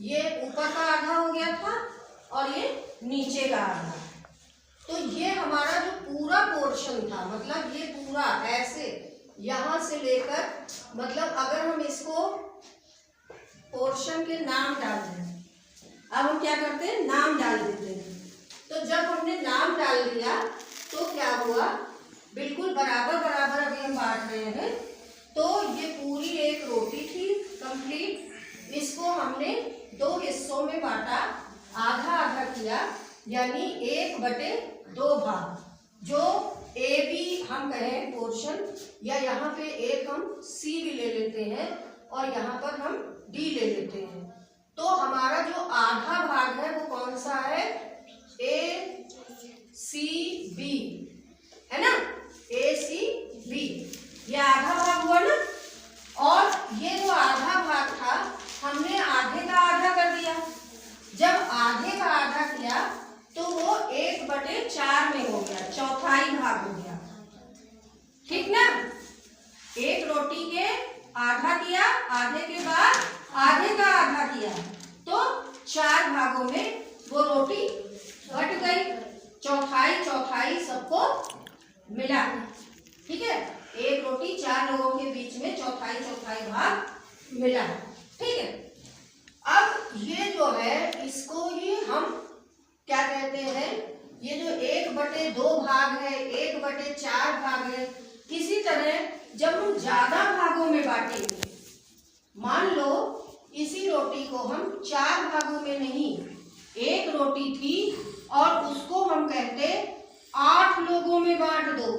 ये ऊपर का आधा हो गया था और ये नीचे का आधा। तो ये हमारा जो पूरा पोर्शन था, मतलब ये पूरा ऐसे यहाँ से लेकर, मतलब अगर हम इसको पोर्शन के नाम डाल दें, अब हम क्या करते हैं, नाम डाल देते हैं। तो जब हमने नाम डाल दिया तो क्या हुआ, बिल्कुल बराबर बराबर अभी हम बांट रहे हैं। तो ये पूरी एक रोटी थी कंप्लीट, इसको हमने 2 हिस्सों में बांटा, आधा आधा किया, यानी 1/2 भाग। जो ए बी हम कहें पोर्शन, या यहाँ पे एक हम सी भी ले लेते हैं और यहाँ पर हम डी ले लेते हैं। तो हमारा जो आधा भाग है वो कौन सा है, ए सी बी, है ना, ए सी बी, ये आधा भाग हुआ ना। और ये जो आधा भाग था हमने आधे का आधा कर दिया। जब आधे का आधा किया तो वो 1/4 में हो गया, चौथाई भाग हो गया, ठीक ना। एक रोटी के आधा किया, आधे के बाद आधे का आधा किया, तो 4 भागों में वो रोटी बट गई, चौथाई चौथाई सबको मिला, ठीक है। एक रोटी 4 लोगों के बीच में चौथाई चौथाई भाग मिला, ठीक है। अब ये जो है इसको ही हम क्या कहते हैं, ये जो 1/2 भाग है, 1/4 भाग है, इसी तरह जब हम ज्यादा भागों में बांटेंगे, मान लो इसी रोटी को हम 4 भागों में नहीं, एक रोटी थी और उसको हम कहते 8 लोगों में बांट दो,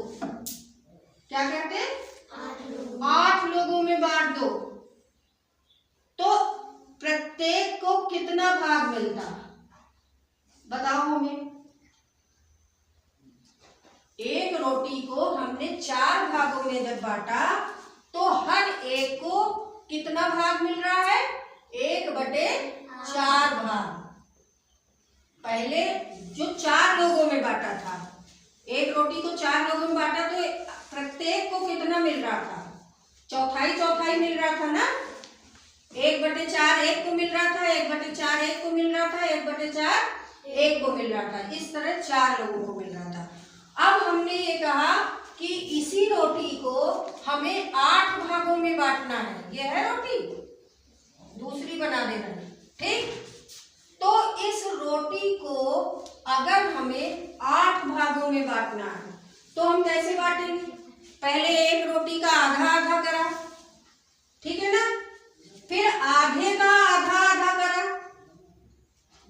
क्या कहते, 8 लोगों में बांट दो, तो प्रत्येक को कितना भाग मिलता, बताओ हमें। एक रोटी को हमने 4 भागों में जब बांटा तो हर एक को कितना भाग मिल रहा है, 1/4 भाग। पहले जो 4 लोगों में बांटा था, एक रोटी को 4 लोगों में बांटा तो प्रत्येक को कितना मिल रहा था, चौथाई चौथाई मिल रहा था ना। 1/4 एक को मिल रहा था, 1/4 एक को मिल रहा था, 1/4 एक को मिल रहा था, इस तरह 4 लोगों को मिल रहा था। अब हमने ये कहा कि इसी रोटी को हमें 8 भागों में बांटना है, ये है रोटी, दूसरी बना देना, ठीक। तो इस रोटी को अगर हमें 8 भागों में बांटना है तो हम कैसे बांटेंगे, पहले एक रोटी का आधा आधा करा, ठीक है ना, फिर आधे का आधा आधा करा,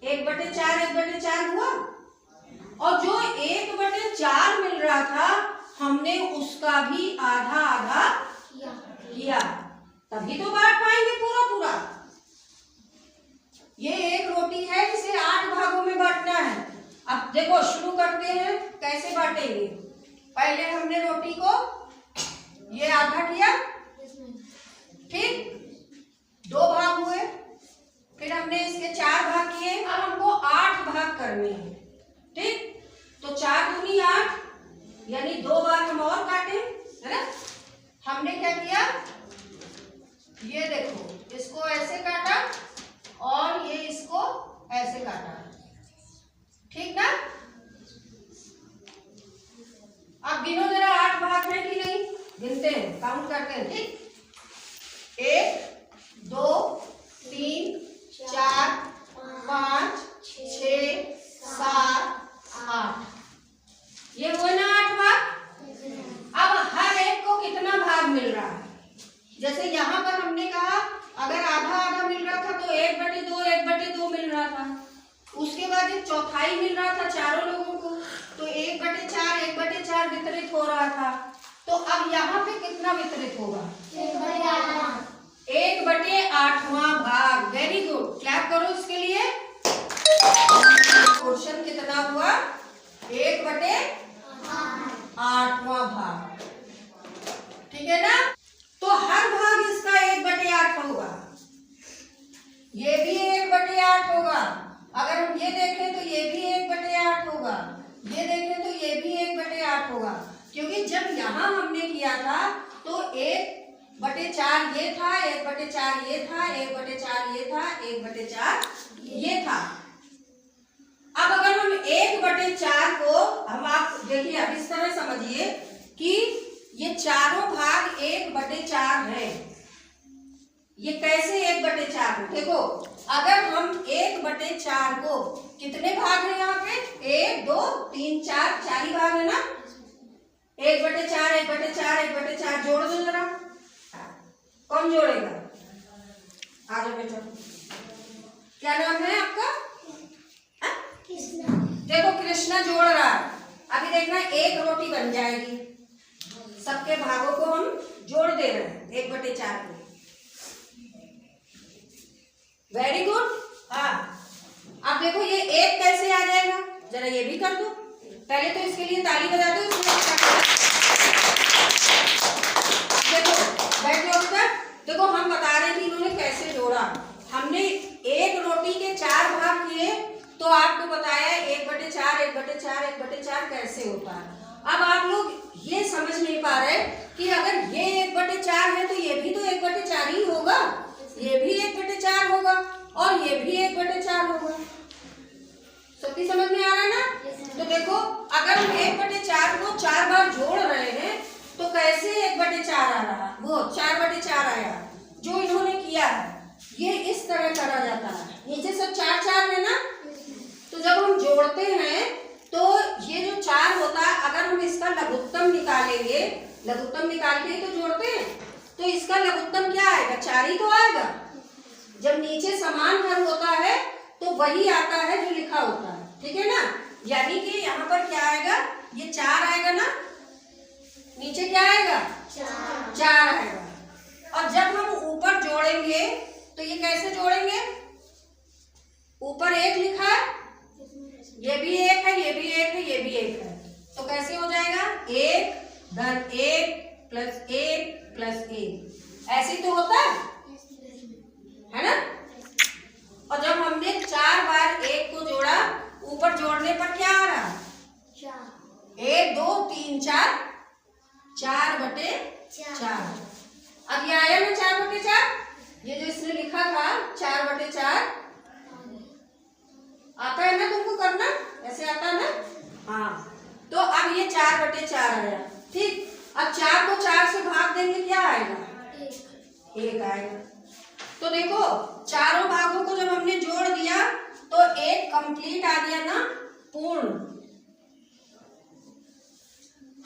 1/4 1/4 हुआ, और जो 1/4 मिल रहा था हमने उसका भी आधा आधा किया, तभी तो बांट पाएंगे पूरा पूरा। ये एक रोटी है जिसे 8 भागों में बांटना है। अब देखो शुरू करते हैं, कैसे बांटेंगे। पहले हमने रोटी को ये आधा किया, ठीक, 2 भाग हुए, फिर हमने इसके 4 भाग किए, अब हमको 8 भाग करने हैं, ठीक। तो 4 दूनी 8, यानी 2 बार हम और काटे, है ना। हमने क्या किया, ये देखो इसको ऐसे काटा और ये इसको ऐसे काटा, ठीक ना। अब गिनो जरा 8 भाग है कि नहीं, गिनते हैं, काउंट करते हैं, ठीक। 1 2 3 4 5 6 7 8, ये हुए ना 8 भाग। अब हर एक को कितना भाग मिल रहा है, जैसे यहाँ पर हमने कहा अगर आधा आधा मिल रहा था तो 1/2 1/2 मिल रहा था, उसके बाद एक चौथाई मिल रहा था 4 लोगों को, तो 1/4 1/4 वितरित हो रहा था। तो अब यहाँ पे कितना वितरित होगा, 1/8वां भाग। वेरी गुड, क्लैप करो इसके लिए। पोर्शन कितना हुआ, 1/8वां भाग, ठीक है ना। तो हर भाग इसका 1/8 होगा, ये भी 1/8 होगा। अगर हम ये देखें तो ये भी 1/8 होगा, ये देखें तो ये भी 1/8 होगा, क्योंकि जब यहाँ हमने किया था तो 1/4 ये था, 1/4 ये था, 1/4 ये था, 1/4 ये था। अब अगर हम 1/4 को हम आप देखिए अब इस तरह समझिए कि ये चारों भाग 1/4 है। ये कैसे 1/4 हो? देखो अगर हम 1/4 को कितने भाग हैं यहाँ पे 1 2 3 4 4 ही भाग है ना। 1/4 1/4 1/4 जोड़ दो जरा। कौन जोड़ेगा? आ जाओ बेटा। क्या नाम है आपका? देखो कृष्णा जोड़ रहा है। अभी देखना एक रोटी बन जाएगी। सबके भागों को हम जोड़ दे रहे हैं 1/4 को। Very good. हाँ अब देखो ये एक कैसे आ जाएगा, जरा ये भी कर दो। पहले तो इसके लिए ताली बजा दो। देखो बैठ जाओ उधर। देखो हम बता रहे हैं कि इन्होंने कैसे जोड़ा। हमने एक रोटी के 4 भाग किए तो आपको बताया 1/4 1/4 1/4 कैसे होता है। अब आप लोग ये समझ नहीं पा रहे कि अगर ये 1/4 है तो ये भी तो 1/4 ही होगा, ये भी 1/4 होगा और ये भी 1/4 होगा। सबकी समझ में आ रहा है ना? तो देखो अगर हम 1/4 को 4 बार जोड़ रहे हैं तो कैसे 1/4 आ रहा, वो 4/4 आया। जो इन्होंने किया है ये इस तरह करा जाता है। नीचे सब 4 4 है ना, तो जब हम जोड़ते हैं तो ये जो 4 होता है अगर हम इसका लघुत्तम निकालेंगे, लघुत्तम निकाल के ही तो जोड़ते हैं, तो इसका लघुत्तम क्या आएगा? 4 ही तो आएगा। जब नीचे समान हर होता है तो वही आता है जो लिखा होता है, ठीक है ना। यानी कि यहाँ पर क्या आएगा? ये 4 आएगा ना, नीचे क्या आएगा? 4 आएगा। और जब हम ऊपर जोड़ेंगे तो ये कैसे जोड़ेंगे? ऊपर 1 लिखा है, ये भी 1 है, ये भी 1 है, ये भी 1 है, तो कैसे हो जाएगा? 1 धन 1 प्लस 1 प्लस 1 ऐसे ही तो होता है ना। और जब हमने 4 बार 1 को जोड़ा, ऊपर जोड़ने पर क्या आ रहा? 1 2 3 4 4/4। अब ये आया ना 4/4। ये जो इसने लिखा था 4/4 आता है ना तुमको करना? ऐसे आता है ना? हाँ तो अब ये 4/4 आया। ठीक, अब 4 को 4 से भाग देंगे, क्या आएगा? 1 आएगा। तो देखो चारों भागों को जब हमने जोड़ दिया तो एक कंप्लीट आ गया ना, पूर्ण।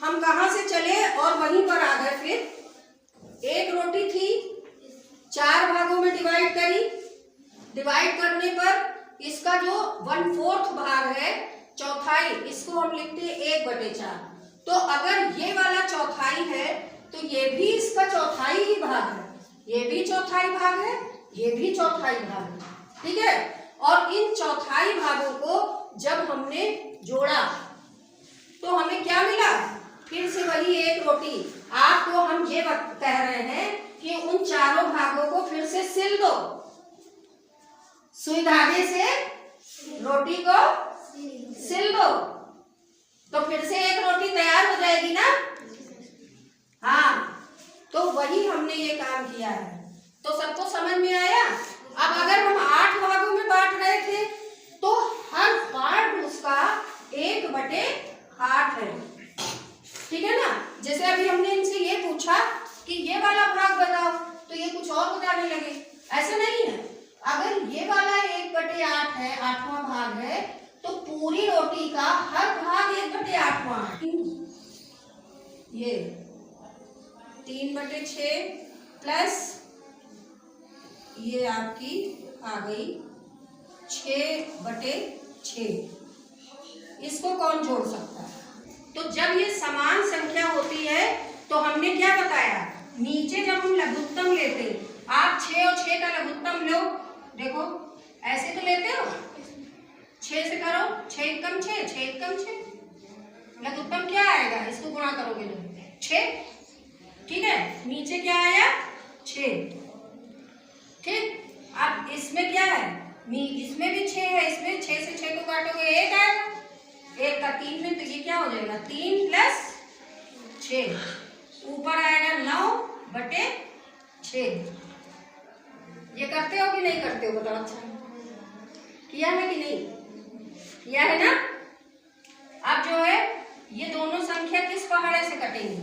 हम कहां से चले और वहीं पर आ गए। फिर एक रोटी थी, 4 भागों में डिवाइड करी। डिवाइड करने पर इसका जो 1/4 भाग है, चौथाई, इसको हम लिखते हैं 1/4। तो अगर ये वाला चौथाई है तो ये भी इसका चौथाई ही भाग है, ये भी चौथाई भाग है, ये भी चौथाई भाग है, ठीक है। और इन चौथाई भागों को जब हमने जोड़ा तो हमें क्या मिला? फिर से वही एक रोटी। आपको हम ये कह रहे हैं कि उन चारों भागों को फिर से सिल दो, सुई धागे से रोटी को सिल दो, तो फिर से एक रोटी तैयार हो जाएगी ना। हाँ तो वही हमने ये काम किया है। तो सबको समझ में आया? अब अगर हम 8 भागों में बांट रहे थे तो हर पार्ट उसका 1/8 है, ठीक है ना। जैसे अभी हमने इनसे ये पूछा कि ये वाला भाग बताओ, तो ये कुछ और बताने लगे। ऐसा नहीं है, अगर ये वाला 1/8 है, 8वां भाग है, तो पूरी रोटी का हर भाग 1/8वां है। ये 3/6 प्लस ये आपकी आ गई 6/6। इसको कौन जोड़ सकता है? तो जब ये समान संख्या होती है तो हमने क्या बताया? नीचे जब हम लघुत्तम लेते, आप 6 और 6 का लघुत्तम लो, देखो ऐसे तो लेते हो, 6 से करो, 6 एकम 6, 6 एकम 6, लघुत्तम क्या आएगा? इसको गुणा करोगे तो 6, ठीक है। नीचे क्या आया? 6, ठीक। अब इसमें क्या है? इसमें भी 6 है, इसमें 6 से 6 को काटोगे 1 आएगा, 1 का 3 में, तो ये क्या हो जाएगा? 3 प्लस 6, ऊपर आएगा 9/6। ये करते हो कि नहीं करते हो बताओ? अच्छा किया है कि नहीं किया है ना? अब जो है ये दोनों संख्या किस पहाड़े से कटेंगी?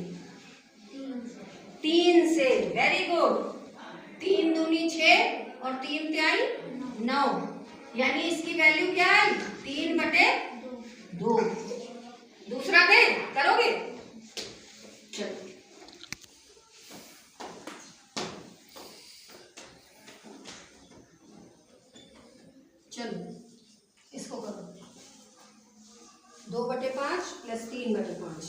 3 से। Very good. 3 दूनी 6 और 3 तिहाई 9, यानी इसकी वैल्यू क्या आई? 3/2। दूसरा दें, करोगे? चलो चलो इसको करो। 2/5 + 3/5।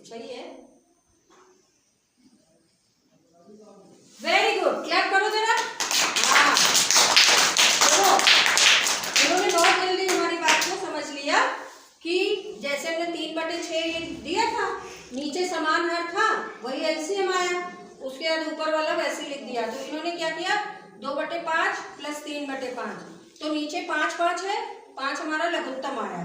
सही है। Very good. क्लैप करो जरा। हाँ चलो, इन्होंने बहुत जल्दी हमारी बात को समझ लिया कि जैसे हमने 3/6 दिया था, नीचे समान हर था, वही एलसीएम आया, उसके बाद ऊपर वाला वैसे लिख दिया। तो इन्होंने क्या किया? 2/5 + 3/5। तो नीचे 5 5 है, 5 हमारा लघुत्तम आया,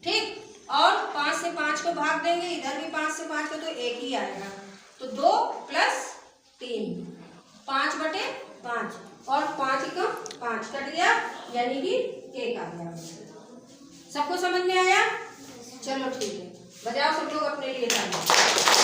ठीक। और 5 से 5 को भाग देंगे, इधर भी 5 से 5 को, तो 1 ही आएगा। तो 2 + 3 5/5 और 5 × 5 कट गया, यानी कि 1 आ गया। सबको समझ में आया? चलो ठीक है, बजाओ सब लोग अपने लिए ताली।